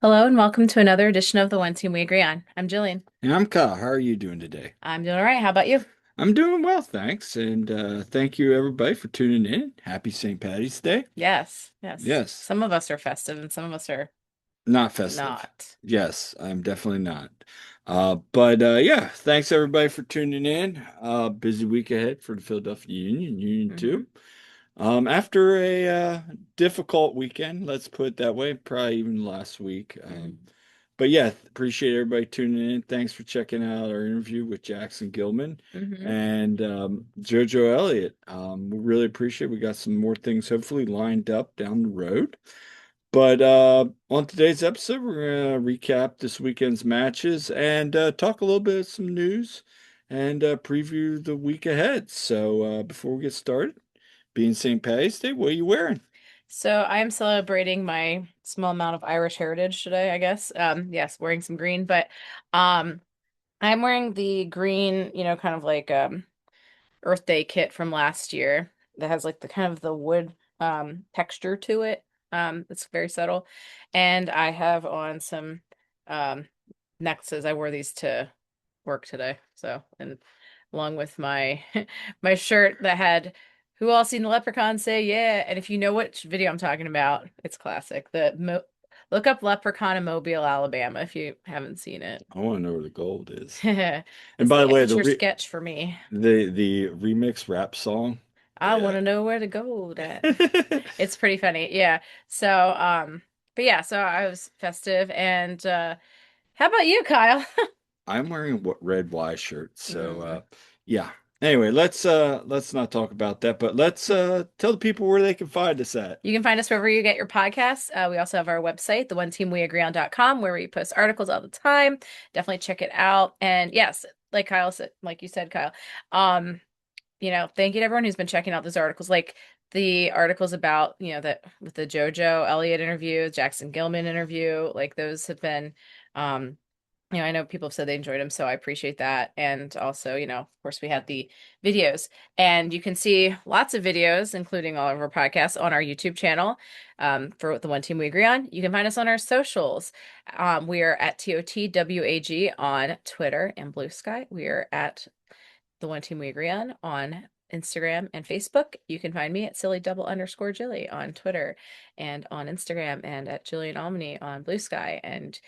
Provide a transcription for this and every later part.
Hello and welcome to another edition of the One Team We Agree On. I'm Jillian. And I'm Kyle. How are you doing today? I'm doing all right. How about you? I'm doing well, thanks. And thank you, everybody, for tuning in. Happy St. Patty's Day. Yes, yes. Yes, Some of us are festive and some of us are not festive. not. Yes, I'm definitely not. But yeah, thanks, everybody, for tuning in. Busy week ahead for the Philadelphia Union, Union Hmm. 2. After a difficult weekend, let's put it that way, probably even last week. Hmm. But yeah, appreciate everybody tuning in. Thanks for checking out our interview with Jackson Gilman Hmm. and JoJo Elliott. We really appreciate it. We got some more things hopefully lined up down the road. But on today's episode, we're going to recap this weekend's matches and talk a little bit of some news and preview the week ahead. So before we get started, being St. Patty's Day, what are you wearing? So I am celebrating my small amount of Irish heritage today, I guess. Yes, wearing some green, but um I'm wearing the green, kind of like Earth Day kit from last year that has like the kind of the wood texture to it. It's very subtle. And I have on some um necklaces. I wore these to work today. So, and along with my my shirt that had "Who all seen the leprechaun say yeah?" And if you know which video I'm talking about, it's classic. Look up Leprechaun in Mobile, Alabama if you haven't seen it. I want to know where the gold is. And It's by the the way, amateur sketch for me. the remix rap song. I want Yeah. to know where to go at. It's pretty funny. Yeah. So, but yeah, so I was festive and how about you, Kyle? I'm wearing a red Y shirt, so Mm. yeah. Anyway, let's not talk about that, but let's tell the people where they can find us at. You can find us wherever you get your podcasts. We also have our website, theoneteamweagreeon.com, where we post articles all the time. Definitely check it out. And yes, like Kyle said, like you said, Kyle, um, thank you to everyone who's been checking out those articles. Like the articles about, that with the JoJo Elliott interview, Jackson Gilman interview, like those have been, um, I know people have said they enjoyed them, so I appreciate that. And also, of course, we had the videos, and you can see lots of videos, including all of our podcasts, on our YouTube channel for the One Team We Agree On. You can find us on our socials. We are at TOTWAG on Twitter and Blue Sky. We are at the One Team We Agree on Instagram and Facebook. You can find me at silly double underscore Jilly on Twitter and on Instagram, and at Jillian Almany on Blue Sky. And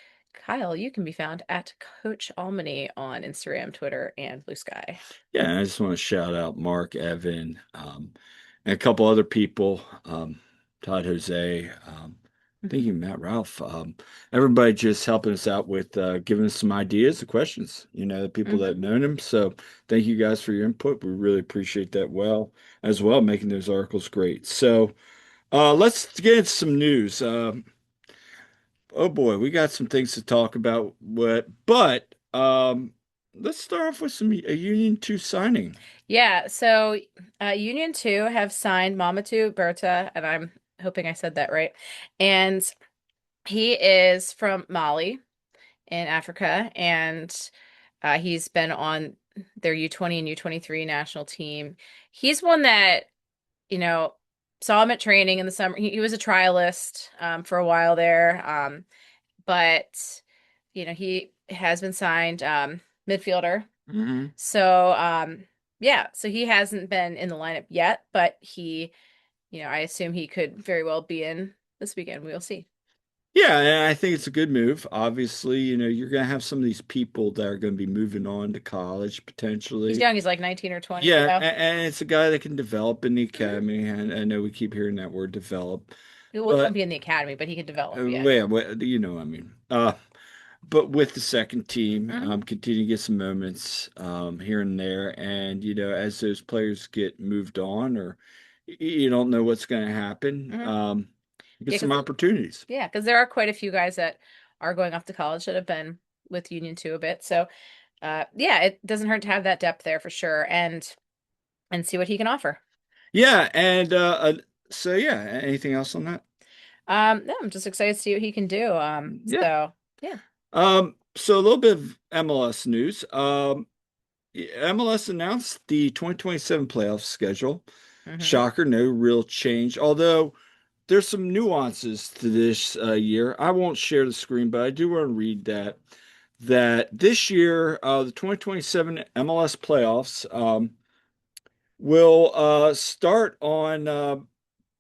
Kyle, you can be found at Coach Almany on Instagram, Twitter, and Blue Sky. Yeah, and I just want to shout out Mark, Evan, and a couple other people, Todd Jose, thank Mhm. you, Matt Ralph. Everybody just helping us out with giving us some ideas, the questions, the people that Hmm. know them. So thank you guys for your input. We really appreciate that as well, making those articles great. So let's get into some news. Oh boy, we got some things to talk about. But let's start off with a Union 2 signing. Yeah, so Union 2 have signed Mamadou Berta, and I'm hoping I said that right. And he is from Mali in Africa, and he's been on their U20 and U23 national team. He's one that, you know, saw him at training in the summer. He was a trialist for a while there, but, he has been signed midfielder. Hmm. So, yeah, so he hasn't been in the lineup yet, but I assume he could very well be in this weekend. We'll see. Yeah, and I think it's a good move. Obviously, you're going to have some of these people that are going to be moving on to college He's potentially. young, he's like 19 or 20, Yeah, and it's a guy that can develop in the Mhm. academy. And I know we keep hearing that word develop, He won't but be in the academy, but he could develop, yeah. yeah, you know what I mean. But with the second team, Hmm. continue to get some moments here and there. And, as those players get moved on or you don't know what's going to happen, Hmm. you get Yeah, some because opportunities. there are quite a few guys that are going off to college that have been with Union 2 a bit. So, yeah, it doesn't hurt to have that depth there for sure, and see what he can offer. Yeah, and so yeah, anything else on that? No, I'm just excited to see what he can do. Yeah. So yeah. So a little bit of MLS news. MLS announced the 2027 playoff schedule. Hmm. Shocker, no real change. Although there's some nuances to this year. I won't share the screen, but I do want to read that this year, the 2027 MLS playoffs will start on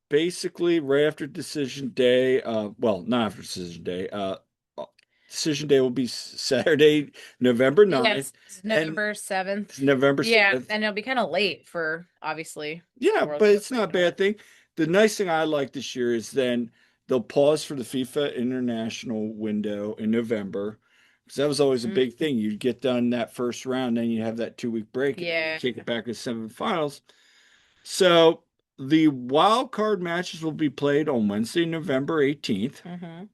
basically right after decision day. Well, not after decision day. Decision day will be Saturday, November 9th, Yes, it's and November 7th. November Yeah, 7th. and it'll be kind of late for obviously the Yeah, World but Cup it's not a breaking up. bad thing. The nice thing I like this year is then they'll pause for the FIFA international window in November. Because that was always a Mm, big thing. You'd get done that first round, then you have that 2 week break, and then you yeah. kick it back to semifinals. So the wild card matches will be played on Wednesday, November 18th. Hmm.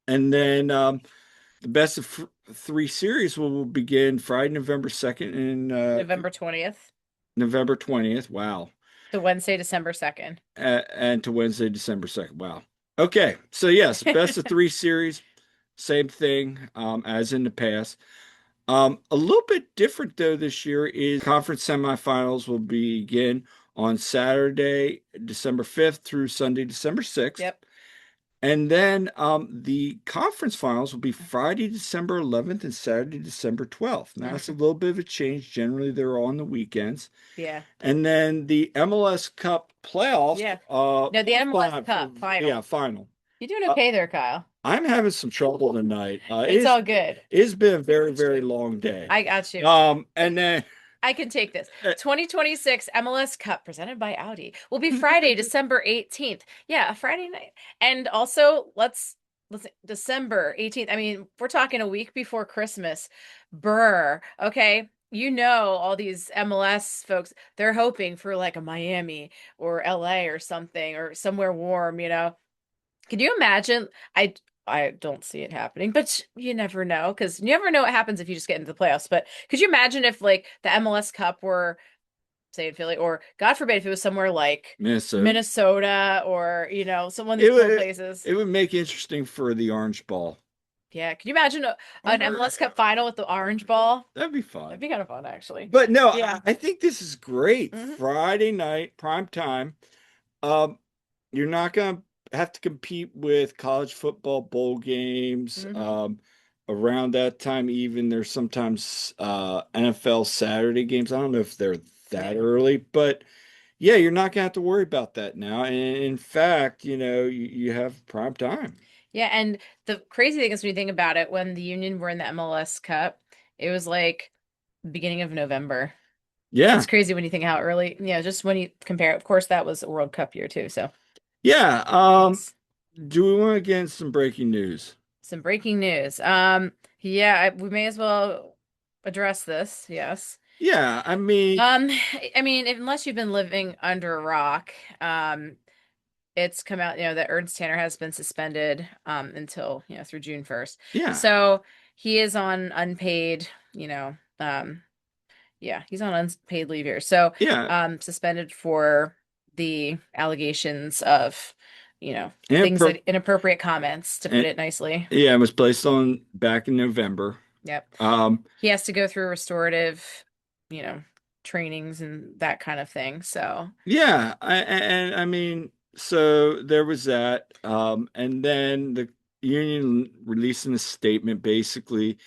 And then the best of three series will begin Friday, November 2nd and November 20th November 20th. Wow. to Wednesday, December 2nd. And to Wednesday, December 2nd. Wow. Okay. So, yes, best of three series, same thing as in the past. A little bit different, though, this year is conference semifinals will begin on Saturday, December 5th through Sunday, December 6th. Yep. And then the conference finals will be Friday, December 11th and Saturday, December 12th. Now, that's a Hmm. little bit of a change. Generally, they're on the weekends. Yeah. And then the MLS Cup playoffs, Yeah. No, the MLS Cup yeah, final. final. You doing Uh, okay there, Kyle? I'm having some trouble tonight. It's all good. It's been a very, very long day. I got you. And then I can take this. uh, 2026 MLS Cup presented by Audi will be Friday, December 18th. Yeah, a Friday night. And also, let's December 18th. I mean, we're talking a week before Christmas. Brr. Okay. You know, all these MLS folks, they're hoping for like a Miami or LA or something or somewhere warm, you know. Can you imagine? I don't see it happening, but you never know because you never know what happens if you just get into the playoffs. But could you imagine if like the MLS Cup were, say in Philly, or God forbid if it was somewhere like Minnesota. Minnesota or some one of these It cool would places? it would make it interesting for the Orange Ball. Yeah, can you imagine an MLS Cup final with the orange ball? That'd be That'd fun. be kind of fun, actually. But no, Yeah. I think this is great. Hmm. Friday night, prime time. Um, you're not gonna have to compete with college football bowl games. Hmm. Around that time, even there's sometimes NFL Saturday games. I don't know if they're that Yeah. early, but yeah, you're not gonna have to worry about that now. And in fact, you have prime time. Yeah, and the crazy thing is when you think about it, when the Union were in the MLS Cup, it was like beginning of November. Yeah, It's crazy when you think how early, just when you compare. Of course, that was a World Cup year too. So, yeah. yes. Do we want to get into some breaking news? Some breaking news. Yeah, we may as well address this. Yes. Yeah, I mean, Um, I mean, unless you've been living under a rock, it's come out, that Ernst Tanner has been suspended until, through June 1st. yeah, So he is on unpaid, yeah, he's on unpaid leave here. So, yeah. suspended for the allegations of, And, things that inappropriate comments, to put and it nicely. yeah, it was placed on back in November. Yep. Um, He has to go through restorative, you know, trainings and that kind of thing. So, yeah, and I mean, so there was that. And then the union releasing a statement basically,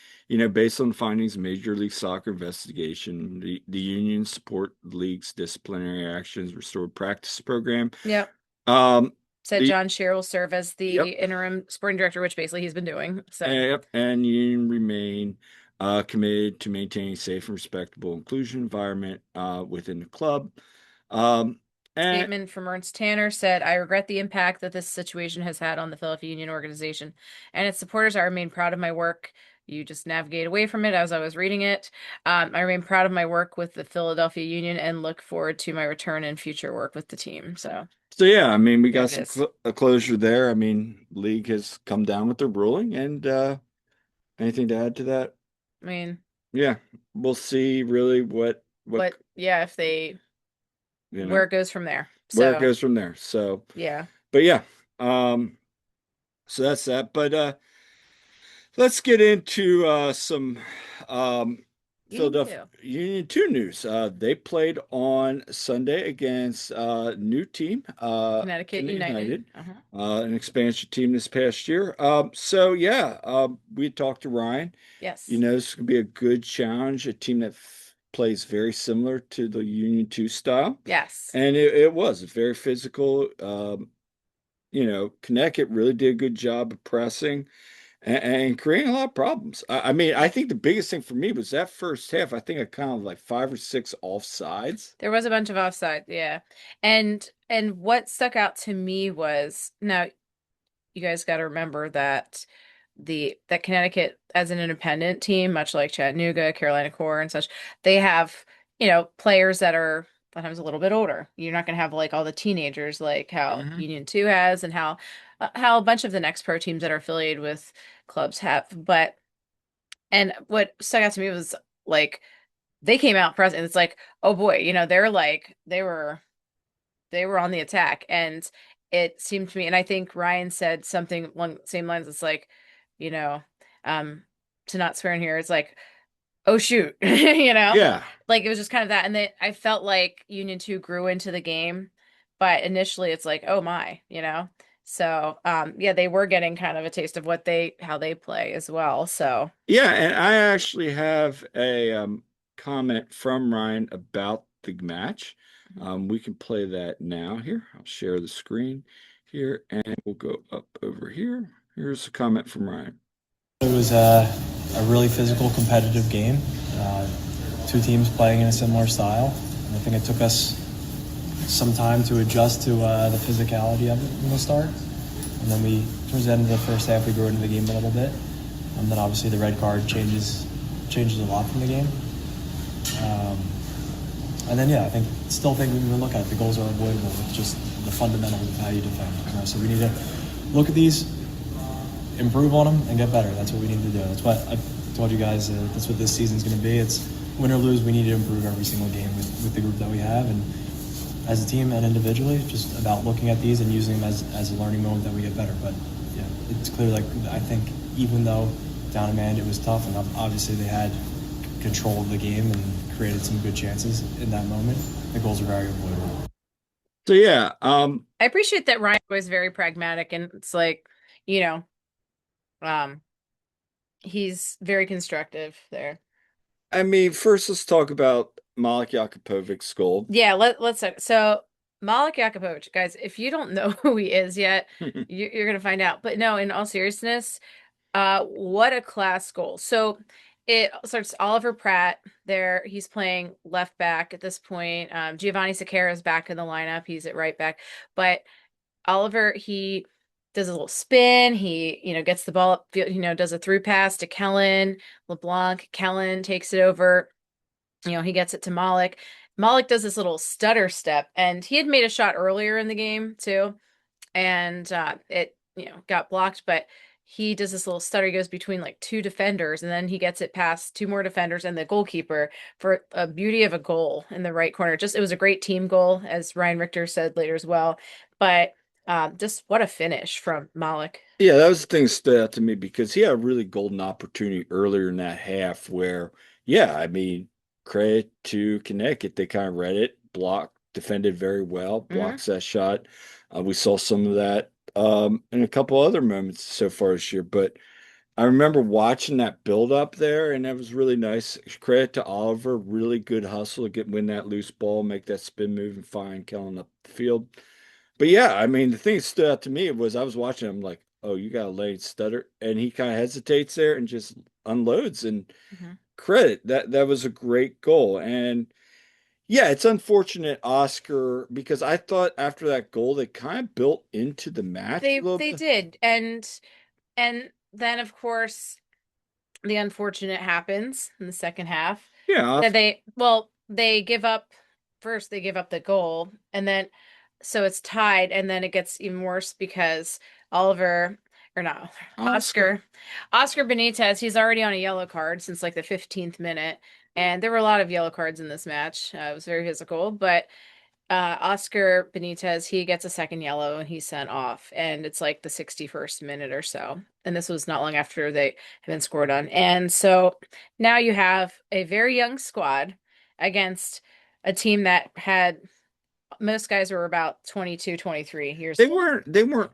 based on findings of Major League Soccer investigation, the union support the league's disciplinary actions, restored practice program. yep. Um, Said the John Shear will serve as the Yep. interim sporting director, which basically he's been doing. So, Yep, and union remain committed to maintaining safe and respectable inclusion environment within the club. Um, and statement from Ernst Tanner said, I regret the impact that this situation has had on the Philadelphia Union organization and its supporters. I remain proud of my work. You just navigate away from it as I was reading it. I remain proud of my work with the Philadelphia Union and look forward to my return and future work with the team. So so yeah, I mean, we there got it some is. a closure there. I mean, league has come down with their ruling, and anything to add to that? I mean, Yeah, we'll see really what yeah, if they, you where know it goes from there. where it So, goes from there. So, yeah. but yeah, um, so that's that. But let's get into some. Um, Union Philadelphia 2. Union 2 news. They played on Sunday against a new team, Connecticut Connecticut United. United, Uh-huh. an expansion team this past year. So yeah, we talked to Ryan. You Yes. know, this could be a good challenge, a team that plays very similar to the Union 2 style. Yes. And it was very physical. You know, Connecticut really did a good job of pressing and creating a lot of problems. I mean, I think the biggest thing for me was that first half. I think I counted like 5 or 6 offsides. There was a bunch of offside, yeah. And what stuck out to me was now you guys got to remember that that Connecticut as an independent team, much like Chattanooga, Carolina Core and such, they have, players that are sometimes a little bit older. You're not going to have like all the teenagers like how Hmm. Union 2 has and how a bunch of the next pro teams that are affiliated with clubs have. But and what stuck out to me was like they came out pressing. It's like, oh boy, they're like they were on the attack, and it seemed to me, and I think Ryan said something along the same lines. It's like, you know, um, to not swear in here, it's like, oh shoot, Yeah. like it was just kind of that, and then I felt like Union 2 grew into the game, but initially it's like, oh my. So, yeah, they were getting kind of a taste of how they play as well. So, Yeah, and I actually have a comment from Ryan about the match. mhm. We can play that now here. I'll share the screen here and we'll go up over here. Here's a comment from Ryan. It was a really physical, competitive game. Uh, Two teams playing in a similar style. And I think it took us some time to adjust to the physicality of it from the start. And then towards the end of the first half, we grew into the game a little bit. And then obviously the red card changes a lot from the game. Um, and then yeah, still think when we look at it, the goals are avoidable. It's just the fundamentals of how you defend. So we need to look at these, improve on them, and get better. That's what we need to do. That's what I told you guys. That's what this season's going to be. It's win or lose. We need to improve every single game with the group that we have, and as a team and individually, just about looking at these and using them as a learning moment that we get better. But yeah, it's clear. Like I think even though down in Man it was tough, and obviously they had control of the game and created some good chances in that moment, the goals are very avoidable. So yeah, I appreciate that Ryan was very pragmatic, and it's like, you know, um, he's very constructive there. I mean, first let's talk about Malik Jakupovic's goal. Yeah, let's start. So Malik Jakubovic, guys, if you don't know who he is yet, you're gonna find out. But no, in all seriousness, what a class goal. So it starts Oliver Pratt there. He's playing left back at this point. Giovanni Sequeira is back in the lineup. He's at right back. But Oliver, he does a little spin. He, gets the ball up, does a through pass to Kellen LeBlanc. Kellen takes it over. He gets it to Malik. Malik does this little stutter step, and he had made a shot earlier in the game too, and it got blocked, but he does this little stutter. He goes between like two defenders, and then he gets it past two more defenders and the goalkeeper for a beauty of a goal in the right corner. Just it was a great team goal, as Ryan Richter said later as well. But just what a finish from Malik. Yeah, that was the thing that stood out to me because he had a really golden opportunity earlier in that half where, yeah, I mean, credit to Connecticut. They kind of read it, blocked, defended very well, Hmm. blocks that shot. We saw some of that in a couple other moments so far this year. But I remember watching that build up there, and that was really nice. Credit to Oliver, really good hustle to win that loose ball, make that spin move, and find Kellen up the field. But yeah, I mean, the thing that stood out to me was I was watching him like, oh, you got a late stutter, and he kind of hesitates there and just unloads. And Hmm. credit that was a great goal. And yeah, it's unfortunate, Oscar, because I thought after that goal they kind of built into the match a little They bit. did, and then of course the unfortunate happens in the second half. Yeah, That they give up first, they give up the goal, and then so it's tied, and then it gets even worse because Oliver or not Oscar. Oscar Benitez, he's already on a yellow card since like the 15th minute, and there were a lot of yellow cards in this match. It was very physical, but Oscar Benitez, he gets a second yellow and he's sent off, and it's like the 61st minute or so. And this was not long after they had been scored on. And so now you have a very young squad against a team that had most guys were about 22, 23 years They old. weren't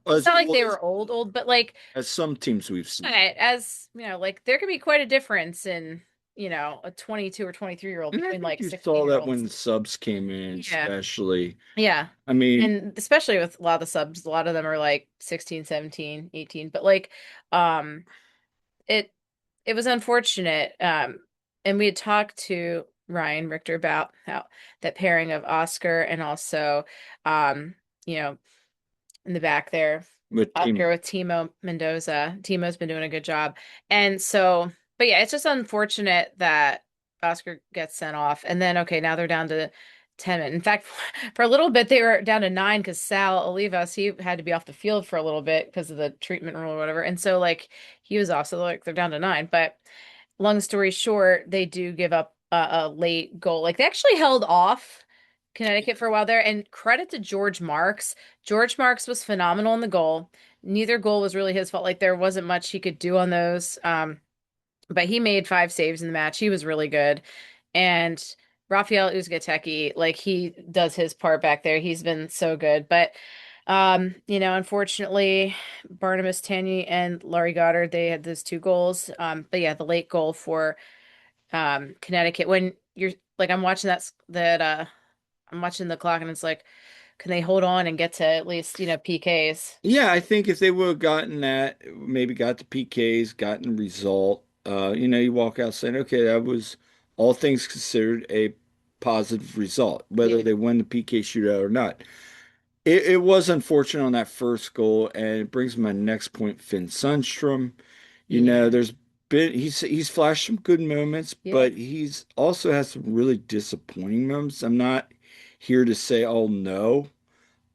It's as not like old they were old, but like as some teams we've seen. as you know, like there can be quite a difference in, a 22 or 23-year-old And I between think like you 16 saw year that when olds. the subs came in, Yeah. especially. Yeah. I mean, And especially with a lot of the subs, a lot of them are like 16, 17, 18. But like um it it was unfortunate. And we had talked to Ryan Richter about how that pairing of Oscar and also you know, in the back there, with Oscar Timo. with Timo Mendoza. Timo's been doing a good job. And so, but yeah, it's just unfortunate that Oscar gets sent off. And then, okay, now they're down to 10 men. In fact, for a little bit, they were down to 9 because Sal Olivas, he had to be off the field for a little bit because of the treatment rule or whatever. And so, like, he was off. So, like, they're down to 9. But long story short, they do give up a late goal. Like, they actually held off Connecticut for a while there. And credit to George Marks. George Marks was phenomenal in the goal. Neither goal was really his fault. Like there wasn't much he could do on those. But he made 5 saves in the match. He was really good. And Rafael Uzgatecki, like he does his part back there. He's been so good. But unfortunately, Barnabas Tanyi and Laurie Goddard, they had those 2 goals. But yeah, the late goal for Connecticut. When you're like I'm watching the clock and it's like, can they hold on and get to at least, PKs? Yeah, I think if they would have gotten that, maybe got the PKs, gotten the result, you walk out saying, okay, that was all things considered a positive result, whether Yeah. they win the PK shootout or not. It was unfortunate on that first goal, and it brings my next point, Finn Sundstrom. Yeah. There's been he's flashed some good moments, Yeah. but he's also had some really disappointing moments. I'm not here to say, oh no.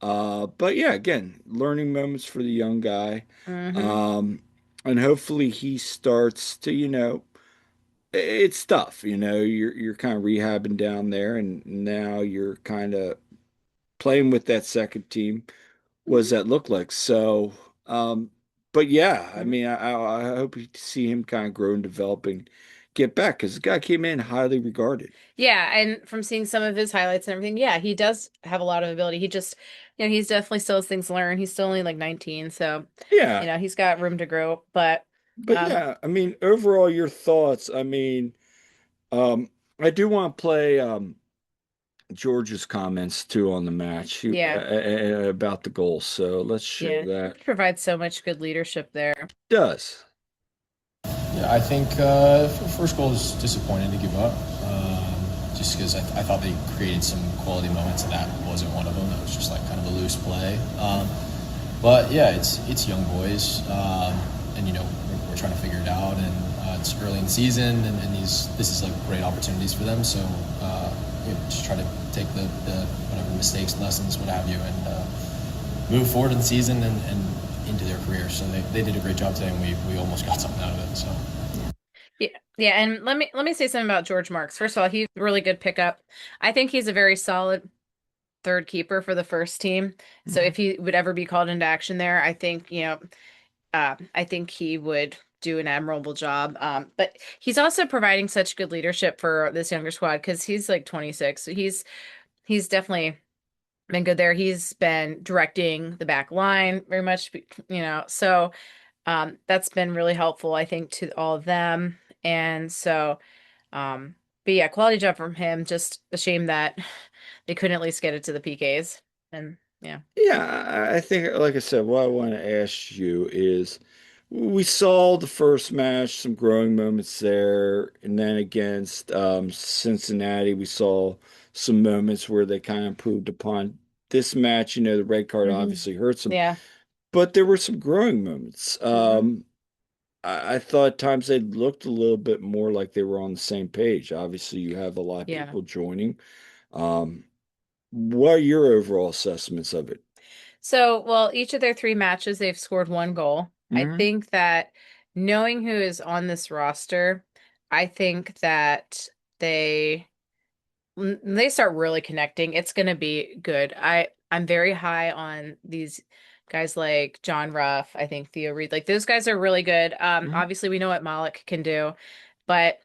But yeah, again, learning moments for the young guy. Mm-hmm. Um, and hopefully he starts to, it's tough, you're kind of rehabbing down there and now you're kind of playing with that second team. What does that look like? So, but yeah, I Mm-hmm. mean, I hope you see him kind of grow and develop and get back because the guy came in highly regarded. Yeah, and from seeing some of his highlights and everything, yeah, he does have a lot of ability. He just, he's definitely still has things to learn. He's still only like 19, so Yeah, he's got room to grow. But but um, yeah, I mean, overall, your thoughts. I mean, um, I do want to play George's comments too on the match yeah, about the goals. So let's show yeah, that. he provides so much good leadership there. Does. Yeah, I think first goal is disappointing to give up, just because I thought they created some quality moments, and that wasn't one of them. That was just like kind of a loose play. But yeah, it's young boys, and we're trying to figure it out, and it's early in the season, and this is like great opportunities for them. So just try to take the whatever mistakes, lessons, what have you, and move forward in the season and into their career. So they did a great job today, and we almost got something out of it. So. Yeah, yeah, and let me say something about George Marks. First of all, he's a really good pickup. I think he's a very solid third keeper for the first team. So Mhm. if he would ever be called into action there, I think, I think he would do an admirable job. But he's also providing such good leadership for this younger squad because he's like 26. So he's definitely been good there. He's been directing the back line very much, so that's been really helpful, I think, to all of them. And so, um, but yeah, quality job from him. Just a shame that they couldn't at least get it to the PKs. And yeah. Yeah, I think, like I said, what I want to ask you is we saw the first match, some growing moments there, and then against Cincinnati, we saw some moments where they kind of improved upon this match. The red card Hmm. obviously hurts them, Yeah. but there were some growing moments. Hmm. I thought at times they looked a little bit more like they were on the same page. Obviously, you have a lot of Yeah. people joining. Um, what are your overall assessments of it? So, well, each of their 3 matches, they've scored 1 goal. I Mhm. think that knowing who is on this roster, I think that they when they start really connecting, it's going to be good. I'm very high on these guys like John Ruff. I think Theo Reed, like those guys are really good. Mhm. Obviously we know what Malik can do, but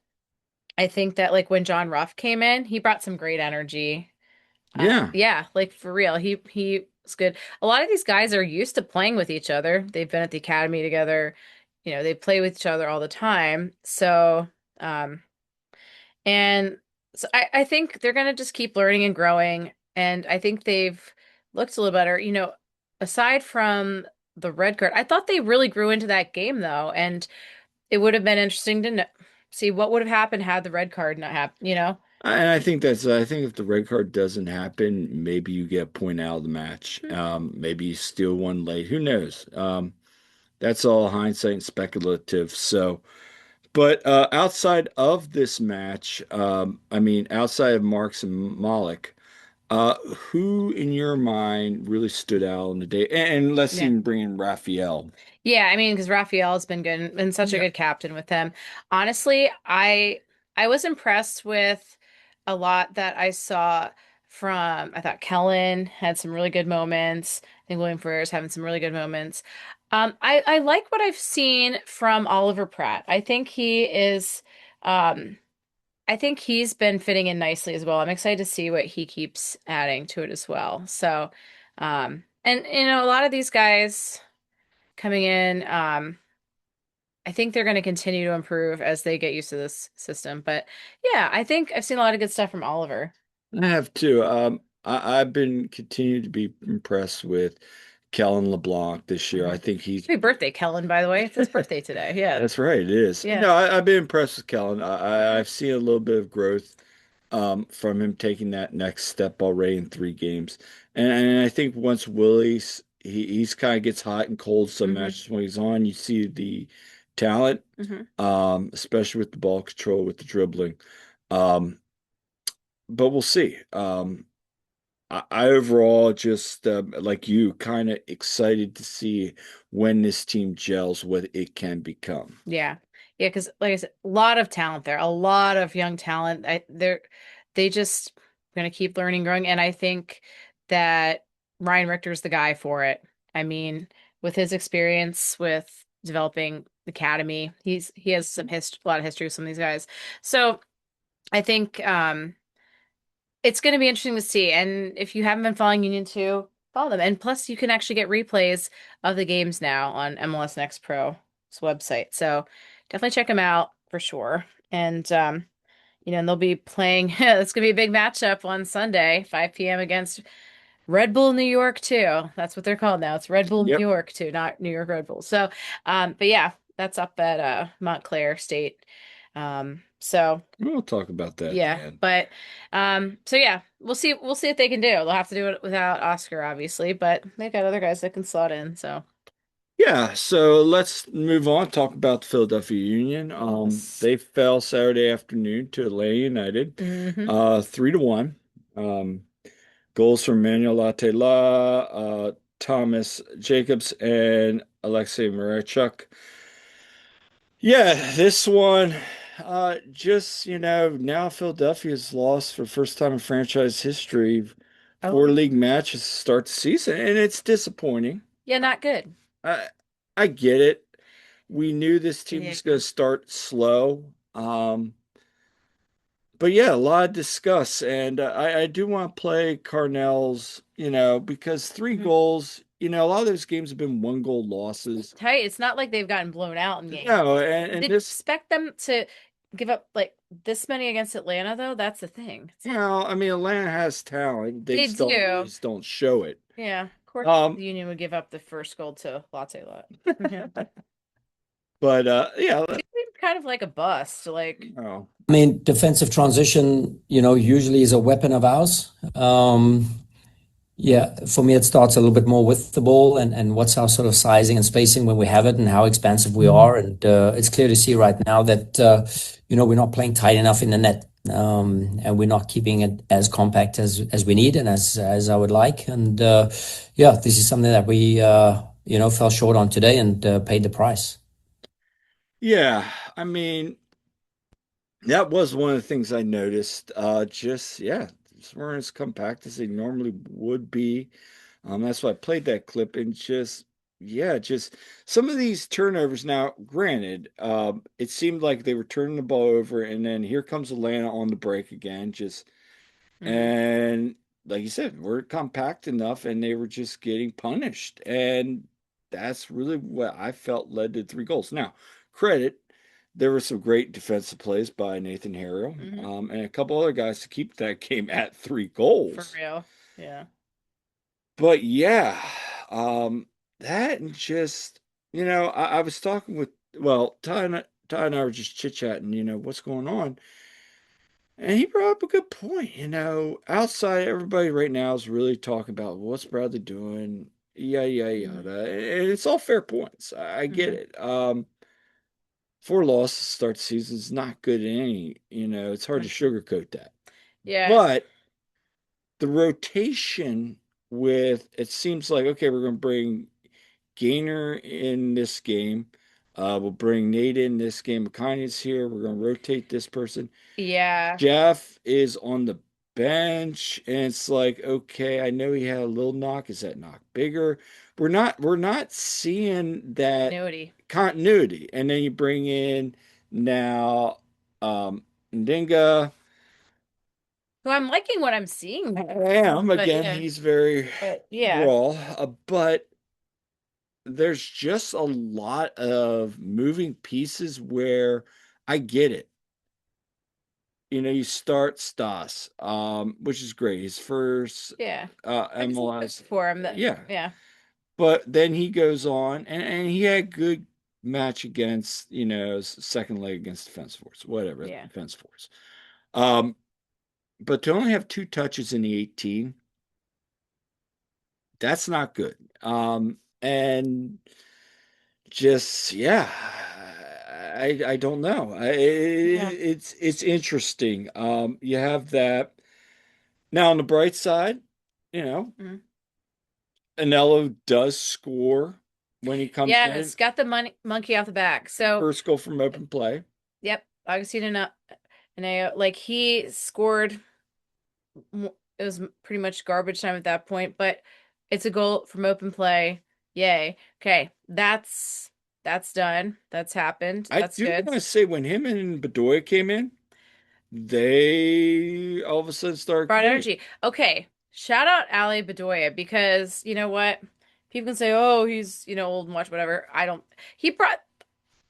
I think that like when John Ruff came in, he brought some great energy. Yeah. Yeah, like for real. He was good. A lot of these guys are used to playing with each other. They've been at the academy together. They play with each other all the time. So, um, and so I think they're gonna just keep learning and growing. And I think they've looked a little better. Aside from the red card, I thought they really grew into that game though, and it would have been interesting to see what would have happened had the red card not happened. And I think if the red card doesn't happen, maybe you get a point out of the match. Maybe you steal one late. Who knows? That's all hindsight and speculative. So, but outside of this match, I mean, outside of Marks and Malik, who in your mind really stood out on the day? And let's Yeah. even bring in Raphael. Yeah, I mean, because Raphael's been good, been such a Yeah. good captain with them. Honestly, I was impressed with a lot that I saw from. I thought Kellen had some really good moments. I think William Ferrer's having some really good moments. I like what I've seen from Oliver Pratt. Um, I think he's been fitting in nicely as well. I'm excited to see what he keeps adding to it as well. So, and a lot of these guys coming in. I think they're going to continue to improve as they get used to this system. But yeah, I think I've seen a lot of good stuff from Oliver. I have too. I've been continued to be impressed with Kellen LeBlanc this year. I Mhm. think he's Happy birthday, Kellen, by the way. It's his birthday today. Yeah. That's right, it is. Yeah. No, I've been impressed with Kellen. I've seen a little bit of growth from him taking that next step already in 3 games. And I think once he's kind of gets hot and cold some Hmm. matches when he's on, you see the talent, Hmm. especially with the ball control, with the dribbling. Um, but we'll see. I overall just like you, kind of excited to see when this team gels, what it can become. Yeah. Yeah, because like I said, a lot of talent there, a lot of young talent. They just gonna keep learning, growing, and I think that Ryan Richter's the guy for it. I mean, with his experience with developing the academy, he has a lot of history with some of these guys. So I think it's going to be interesting to see. And if you haven't been following Union 2, follow them. And plus, you can actually get replays of the games now on MLS Next Pro's website. So definitely check them out for sure. And, and they'll be playing. It's going to be a big matchup on Sunday, 5 p.m. against Red Bull New York 2. That's what they're called now. It's Red Bull New Yep. York 2, not New York Red Bull. So, but yeah, that's up at Montclair State. So We'll talk about that at the yeah, end. but so yeah, we'll see what they can do. They'll have to do it without Oscar, obviously, but they've got other guys that can slot in, so Yeah, so let's move on, talk about the Philadelphia Union. yes. They fell Saturday afternoon to Atlanta United, Hmm. 3-1. Goals from Manuel Latela, Thomas Jacobs, and Alexei Marechuk. Yeah, this one, just, now Philadelphia's lost for the first time in franchise history, four Oh, league matches to start the season, and it's disappointing. yeah, not good. I I get it. We knew this team Yeah. was going to start slow. But yeah, a lot of discuss, and I do want to play Carnell's, because three Mhm. goals, a lot of those games have been 1 goal losses. Hey, it's not like they've gotten blown out in games. No, and Did you this, expect them to give up like this many against Atlanta though? That's the thing. I mean, Atlanta has talent. They They just don't do. always don't show it. Yeah, of course Um, the Union would give up the first goal to Latte Lot. Yeah. but yeah, It seemed kind of like a bust. Like, oh, I mean, defensive transition, usually is a weapon of ours. Yeah, for me, it starts a little bit more with the ball and what's our sort of sizing and spacing when we have it and how expansive we are. And it's clear to see right now that, we're not playing tight enough in the net. And we're not keeping it as compact as we need and as I would like. And yeah, this is something that we, fell short on today and paid the price. yeah. I mean, That was one of the things I noticed. Just weren't as compact as they normally would be. That's why I played that clip and just some of these turnovers. Now, granted, it seemed like they were turning the ball over, and then here comes Atlanta on the break again. Hmm. And like you said, we're compact enough, and they were just getting punished, and that's really what I felt led to 3 goals. Now, credit. There were some great defensive plays by Nathan Harrell, Hmm. and a couple other guys to keep that game at three For goals. real. Yeah. But yeah, um, that and just, I was talking with, well, Ty and I were just chit-chatting, what's going on. And he brought up a good point. Outside, everybody right now is really talking about what's Bradley doing, yada, yada, Hmm. yada. And it's all fair points. I get Hmm. it. 4 losses to start the season is not good in it's hard to sugarcoat that. Yeah. But the rotation with, it seems like, okay, we're going to bring Gainer in this game. We'll bring Nate in this game. McConaughey's here. We're going to rotate this person. Yeah. Jeff is on the bench, and it's like, okay, I know he had a little knock. Is that knock bigger? We're not seeing that Continuity. continuity. And then you bring in now Ndinga. So I'm liking what I'm seeing I there. am But again, yeah. he's very But yeah. raw, but there's just a lot of moving pieces where I get it. You start Stas, which is great. His first Yeah. I've seen this MLS, for him. That yeah. yeah. But then he goes on, and he had good match against, second leg against Defense Force, whatever, Yeah. Defense Force. Um, but to only have 2 touches in the 18, that's not good. And just yeah, I don't know. Yeah. It's interesting. You have that now on the bright side. You know, Mhm. Anello does score when he comes in. Yes, got the money monkey off the back. So, First goal from open play. yep, Augustine and I like he scored. It was pretty much garbage time at that point, but it's a goal from open play. Yay. Okay, that's done. That's happened. I That's do good. want to say when him and Bedoya came in, they all of a sudden started Brought creating. energy. Okay, shout out Ali Bedoya because you know what? People can say, "Oh, he's old and watch whatever." I don't. He brought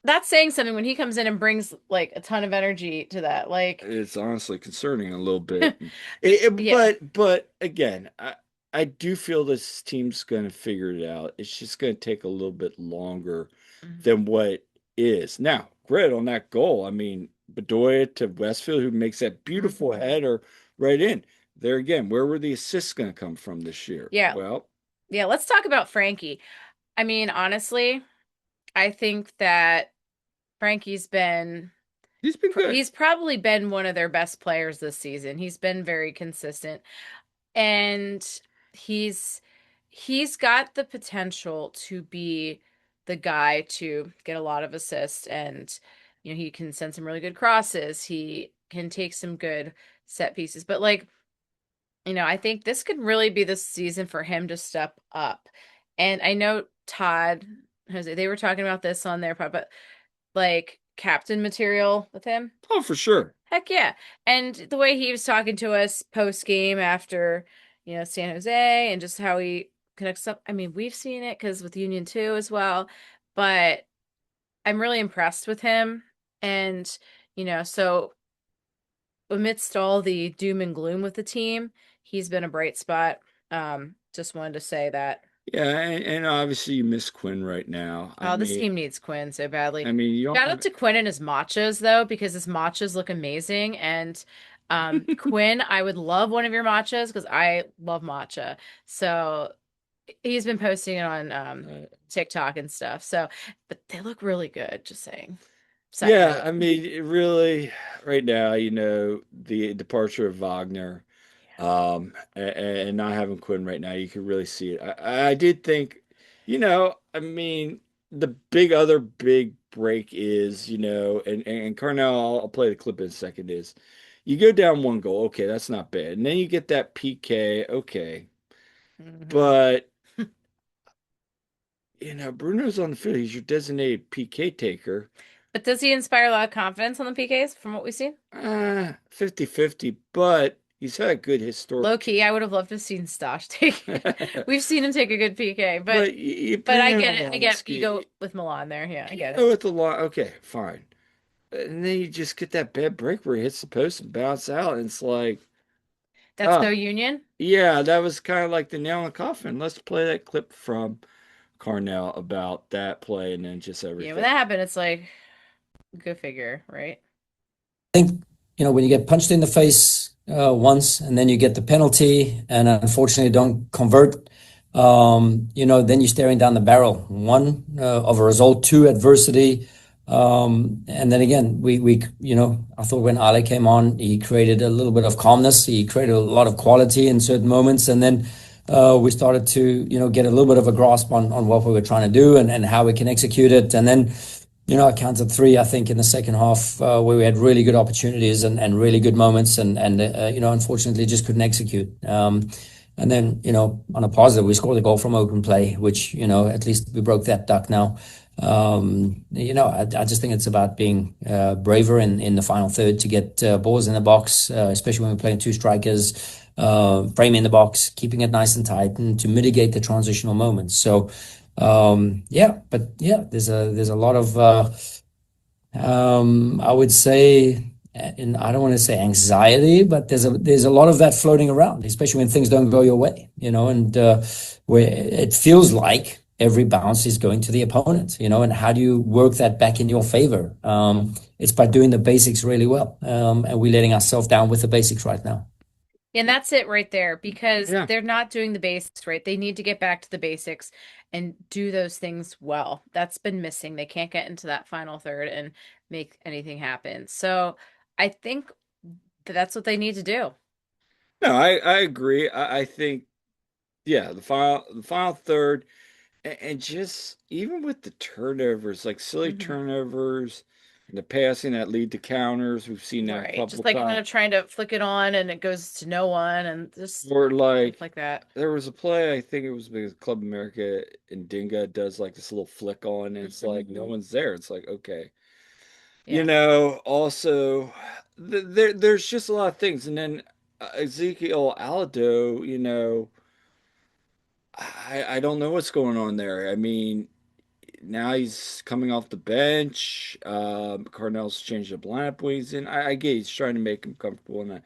that's saying something when he comes in and brings like a ton of energy to that. Like, It's honestly concerning a little bit. yeah. But again, I do feel this team's going to figure it out. It's just going to take a little bit longer Mhm. than what is. Now, great on that goal. I mean, Bedoya to Westfield, who makes that Mhm. beautiful header right in. There again, where were the assists going to come from this year? Yeah. Well, Yeah, let's talk about Frankie. I mean, honestly, I think that Frankie's been he's been good. he's probably been one of their best players this season. He's been very consistent and he's he's got the potential to be the guy to get a lot of assists and he can send some really good crosses. He can take some good set pieces. But like I think this could really be the season for him to step up. And I know Todd, Jose, they were talking about this on their pod, but like captain material with him. Oh, for sure. Heck yeah. And the way he was talking to us post game after, San Jose and just how he connects up. I mean, we've seen it because with Union 2 as well, but I'm really impressed with him. And, so amidst all the doom and gloom with the team, he's been a bright spot. Just wanted to say that. Yeah, and obviously you miss Quinn right now. I Oh, this mean, team needs Quinn so badly. I mean, you don't Shout out have to Quinn and his matchas though, because his matchas look amazing. And Quinn, I would love one of your matchas because I love matcha. So he's been posting it on TikTok and stuff. So, but they look really good, just saying. Side Yeah, note. I mean, it really, right now, the departure of Wagner, and not having Quinn right now, you can really see it. I did think, I mean, the other big break is, and Carnell, I'll play the clip in a second, is you go down one goal, okay, that's not bad. And then you get that PK, okay. Hmm. But, Bruno's on the field. He's your designated PK taker. But does he inspire a lot of confidence on the PKs from what we see? 50-50, but he's had a good historic. Low key, I would have loved to have seen Stosh take it. We've seen him take a good PK, But you but bring I in get it. I get you Orlovsky, go with Milan there. Yeah, I get it. with the line, okay, fine. And then you just get that bad break where he hits the post and bounce out. And it's like, That's oh, so Union. yeah, that was kind of like the nail in the coffin. Let's play that clip from Carnell about that play and then just Yeah, when everything. that happened, it's like go figure, right? think, when you get punched in the face once and then you get the penalty and unfortunately don't convert, then you're staring down the barrel. One, of a result, two, adversity. And then again, I thought when Ale came on, he created a little bit of calmness. He created a lot of quality in certain moments. And then we started to, get a little bit of a grasp on what we were trying to do and how we can execute it. And then I counted three, I think, in the second half where we had really good opportunities and really good moments, and unfortunately just couldn't execute. And then, on a positive, we scored a goal from open play, which, at least we broke that duck now. I just think it's about being braver in the final third to get balls in the box, especially when we're playing two strikers, framing the box, keeping it nice and tight, and to mitigate the transitional moments. So, there's a lot of I would say, and I don't want to say anxiety, but there's a lot of that floating around, especially when things don't go your way, and where it feels like every bounce is going to the opponent, and how do you work that back in your favor? It's by doing the basics really well, and we're letting ourselves down with the basics right now. And that's it right there because Yeah. they're not doing the basics right. They need to get back to the basics and do those things well. That's been missing. They can't get into that final third and make anything happen. So I think that's what they need to do. No, I agree. I think, yeah, the final third, and just even with the turnovers, like silly Hmm. turnovers and the passing that lead to counters, we've seen that a Right. couple Just like kind times. of trying to flick it on and it goes to no one and just Or stuff like like that. there was a play, I think it was because Club America and Dinga does like this little flick on, and it's Hmm. like no one's there. It's like, okay. Yeah. Also, there's just a lot of things. And then Ezekiel Alado, I don't know what's going on there. I mean, now he's coming off the bench. Cardinals changed the lineup when he's in. I get he's trying to make him comfortable. And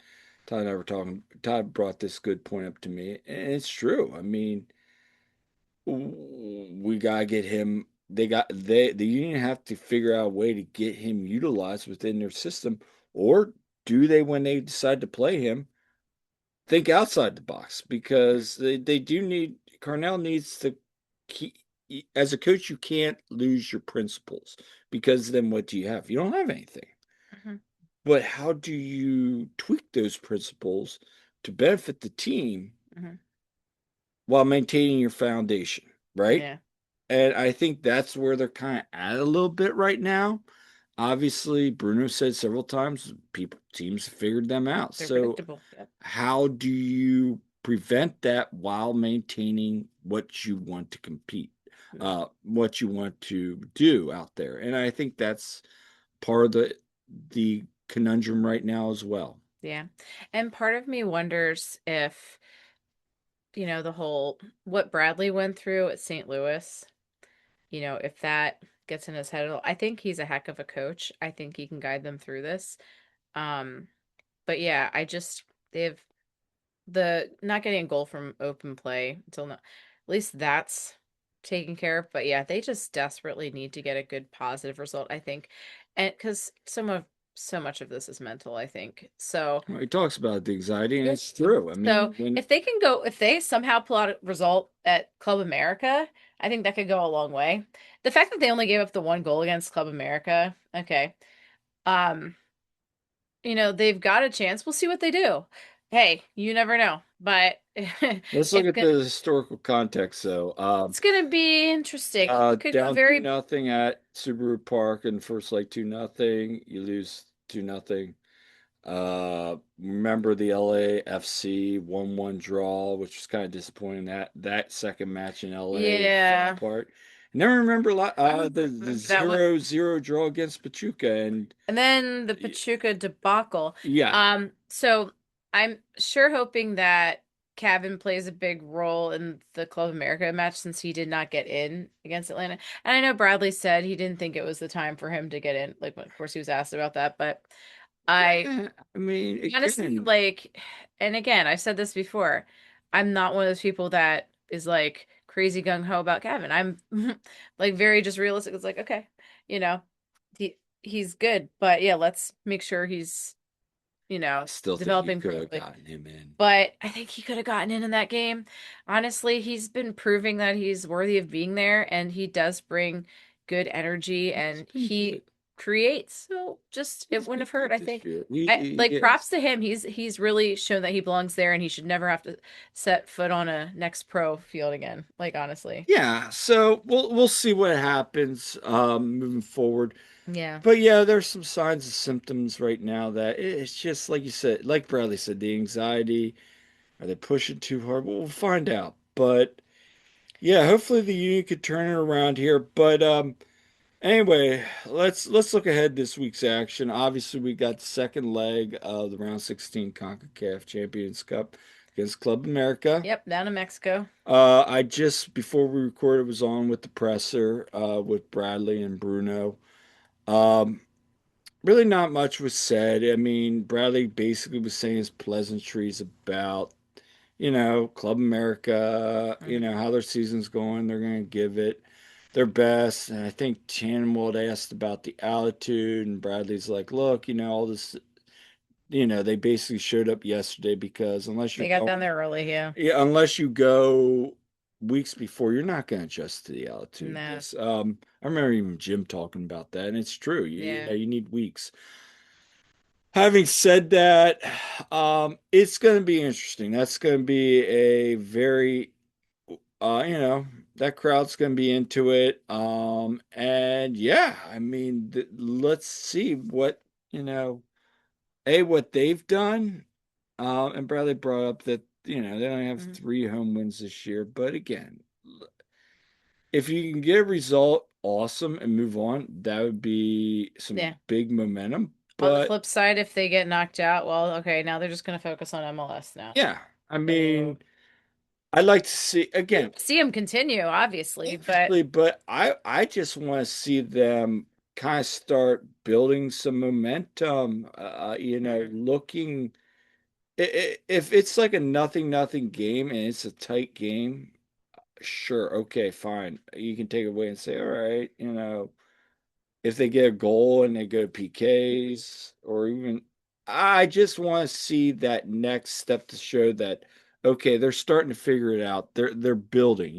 Todd and I were talking. Todd brought this good point up to me, and it's true. I mean, we gotta get him. The union have to figure out a way to get him utilized within their system, or do they, when they decide to play him, think outside the box? Because they do need Carnell needs to keep. As a coach, you can't lose your principles because then what do you have? You don't have anything. Hmm. But how do you tweak those principles to benefit the team Hmm. while maintaining your foundation, right? Yeah. And I think that's where they're kind of at a little bit right now. Obviously, Bruno said several times teams figured them out. They're So predictable. Yep. how do you prevent that while maintaining what you want to compete, what you want to do out there? And I think that's part of the conundrum right now as well. Yeah. And part of me wonders if, the whole what Bradley went through at St. Louis, if that gets in his head at all. I think he's a heck of a coach. I think he can guide them through this. Um, but yeah, they've the not getting a goal from open play until now. At least that's taken care of. But yeah, they just desperately need to get a good positive result, I think. And because so much of this is mental, I think. So Well, he talks about the anxiety, and yeah. it's true. I So mean, when if they somehow pull out a result at Club America, I think that could go a long way. The fact that they only gave up the one goal against Club America, okay. Um, they've got a chance. We'll see what they do. Hey, you never know. but Let's look it's at gonna the historical context, though. it's gonna be interesting. Could go Down two very nothing at Subaru Park in the first leg, 2-0. You lose 2-0. Remember the LAFC 1-1 draw, which was kind of disappointing. That second match in LA fell yeah. apart. And then remember the That one. 0-0 draw against Pachuca, and And then the Pachuca debacle. yeah, So I'm sure hoping that Kevin plays a big role in the Club America match since he did not get in against Atlanta. And I know Bradley said he didn't think it was the time for him to get in. Like, of course, he was asked about that, but I yeah. I mean, honestly again, like, and again, I've said this before, I'm not one of those people that is like crazy gung ho about Kevin. I'm like very just realistic. It's like, okay, you know, he's good, but yeah, let's make sure he's, I still think you developing could have properly. gotten him in. But I think he could have gotten in that game. Honestly, he's been proving that he's worthy of being there, and he does bring good energy, He's and been he good. creates. So just it He's wouldn't been have hurt. good I this think. year. I like Yes. props to him. He's really shown that he belongs there, and he should never have to set foot on a next pro field again. Like honestly, Yeah, so we'll see what happens moving forward. yeah, But yeah, there's some signs and symptoms right now that it's just like you said, like Bradley said, the anxiety. Are they pushing too hard? Well, we'll find out. But yeah, hopefully the Union could turn it around here. But anyway, let's look ahead this week's action. Obviously, we got the second leg of the round 16 CONCACAF Champions Cup against Club America. yep, down to Mexico. I just before we recorded was on with the presser with Bradley and Bruno. Um, really not much was said. I mean, Bradley basically was saying his pleasantries about, Club America, Mhm. how their season's going. They're going to give it their best. And I think Tannenwald asked about the altitude, and Bradley's like, look, all this, they basically showed up yesterday because unless you're They got down going, there early, yeah. yeah, unless you go weeks before, you're not going to adjust to the altitude. Nah, Because I remember even Jim talking about that, and it's true. yeah. You need weeks. Having said that, it's going to be interesting. That's going to be a very, that crowd's going to be into it. And yeah, I mean, let's see what they've done. And Bradley brought up that, they only have Mhm. 3 home wins this year. But again, if you can get a result, awesome, and move on, that would be some Yeah. big momentum. On the But flip side, if they get knocked out, well, okay, now they're just going to focus on MLS now. yeah, I So mean, I'd like to see again, see them continue, obviously, but obviously, but I just want to see them kind of start building some momentum. Mhm. Looking if it's like a nothing game and it's a tight game, sure, okay, fine. You can take it away and say, all right, if they get a goal and they go to PKs or even I just want to see that next step to show that okay, they're starting to figure it out. They're building.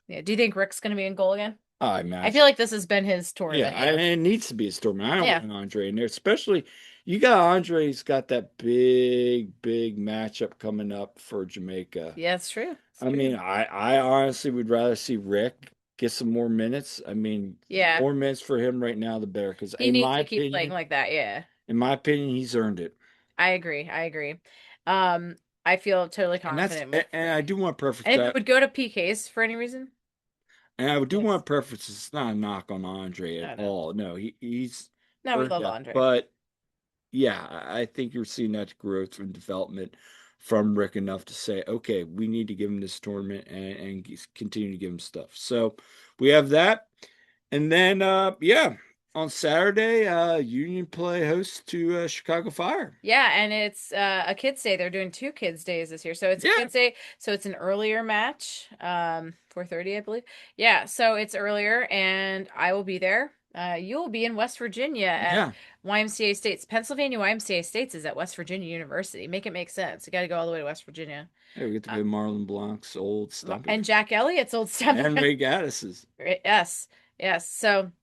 yeah. Do you think Rick's going to be in goal again? I I feel imagine. like this has been his Yeah, tournament. and Yeah. it needs to be a storm. I don't Yeah. want Andre in there, especially you got Andre's got that big matchup coming up for Jamaica. Yeah, it's true. It's I mean, true. I honestly would rather see Rick get some more minutes. I mean, Yeah. more minutes for him right now, the better. Because He needs to keep playing like that. Yeah. in my opinion, he's earned it. I agree. I agree. Um, I feel totally And confident with and I Rick. do want to preface And if it that, would go to PKs for any reason, and I do yes. want to preface it's not a knock on Andre at No, no. all. No, he's No, we earned love that, Andre. but. Yeah, I think you're seeing that growth and development from Rick enough to say, okay, we need to give him this tournament and continue to give him stuff. So we have that. And then, yeah, on Saturday, Union play host to Chicago Fire. Yeah, and it's a kids' day. They're doing two kids' days this year. So it's a Yeah, kids' day, so it's an earlier match, 4:30, I believe. Yeah, so it's earlier and I will be there. You'll be in West Virginia at yeah. YMCA States. Pennsylvania YMCA States is at West Virginia University. Make it make sense. You got to go all the way to West Virginia. Hey, we get to Uh, play Marlon Blanc's old and stumpy Jack Elliott's old stuff. and Ray Gaddis's. Yes. Yes. So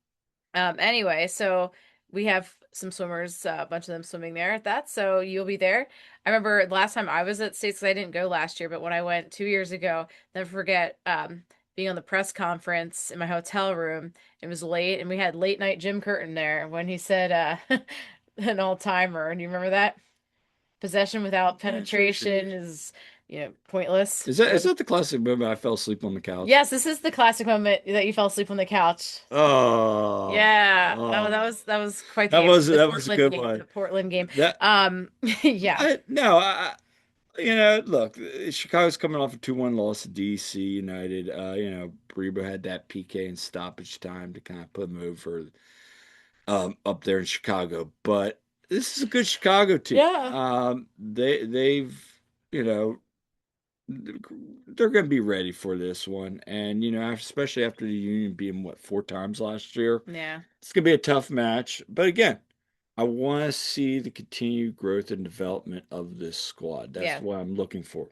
anyway, so we have some swimmers, a bunch of them swimming there at that. So you'll be there. I remember the last time I was at States, 'cause I didn't go last year, but when I went 2 years ago, never forget being on the press conference in my hotel room. It was late, and we had late night Jim Curtin there when he said an all timer. Do you remember that? Possession without penetration is, pointless. Is that the classic moment I fell asleep on the couch? Yes, this is the classic moment that you fell asleep on the couch. Oh, Yeah, oh, that was quite the game. The that was a Portland good game. The one. Portland game. That Yeah, no, look, Chicago's coming off a 2-1 loss to DC United. Brebo had that PK and stoppage time to kind of put them over up there in Chicago. But this is a good Chicago team. yeah, They've you know they're going to be ready for this one, and especially after the Union being what 4 times last year, yeah, it's going to be a tough match. But again, I want to see the continued growth and development of this squad. That's yeah, what I'm looking for.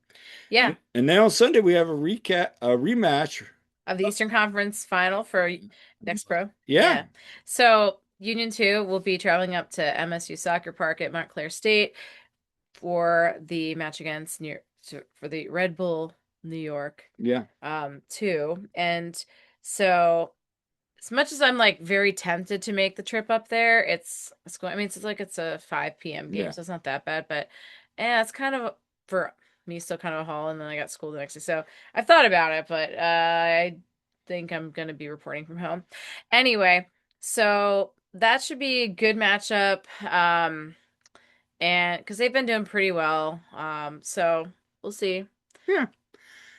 yeah. And then on Sunday we have a rematch. Of the Eastern Conference final for next pro. Yeah, Yeah. So Union 2 will be traveling up to MSU Soccer Park at Montclair State for the match against for the Red Bull New York yeah, 2. And so as much as I'm like very tempted to make the trip up there, it's going. I mean, it's like it's a 5 p.m. game, yeah, so it's not that bad. But yeah, it's kind of for me still kind of a haul. And then I got school the next day, so I've thought about it, but I think I'm gonna be reporting from home anyway. So that should be a good matchup. And because they've been doing pretty well. So we'll see. yeah.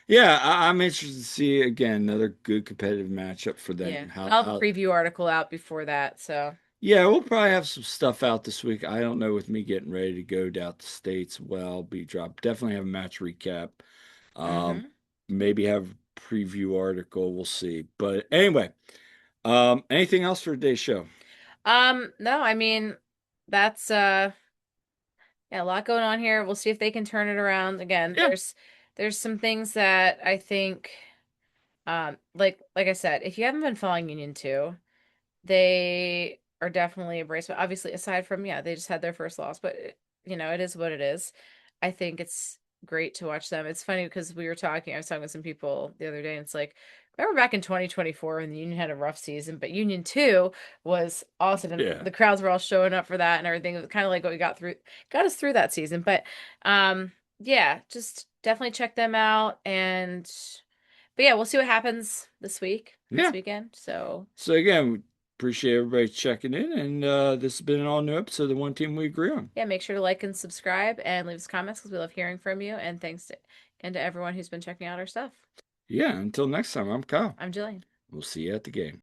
Yeah, I'm interested to see again another good competitive matchup for Yeah, them. and I'll have a preview article out before that. So. Yeah, we'll probably have some stuff out this week. I don't know with me getting ready to go down to States. Well, be dropped. Definitely have a match recap. Um, Mm-hmm. maybe have a preview article. We'll see. But anyway, anything else for today's show? No, I mean that's yeah, a lot going on here. We'll see if they can turn it around. Again, Yeah, there's some things that I think like I said, if you haven't been following Union 2, they are definitely a brace. But obviously, aside from, yeah, they just had their first loss, but it is what it is. I think it's great to watch them. It's funny because I was talking with some people the other day, and it's like, remember back in 2024 when the Union had a rough season, but Union 2 was awesome, and yeah, the crowds were all showing up for that and everything. It was kind of like what we got us through that season. But yeah, just definitely check them out. But yeah, we'll see what happens this yeah. weekend. So So again, we appreciate everybody checking in, and this has been an all new episode of the One Team We Agree on. yeah, make sure to like and subscribe and leave us comments because we love hearing from you. And thanks to everyone who's been checking out our stuff. Yeah, until next time, I'm Kyle. I'm Jillian. We'll see you at the game.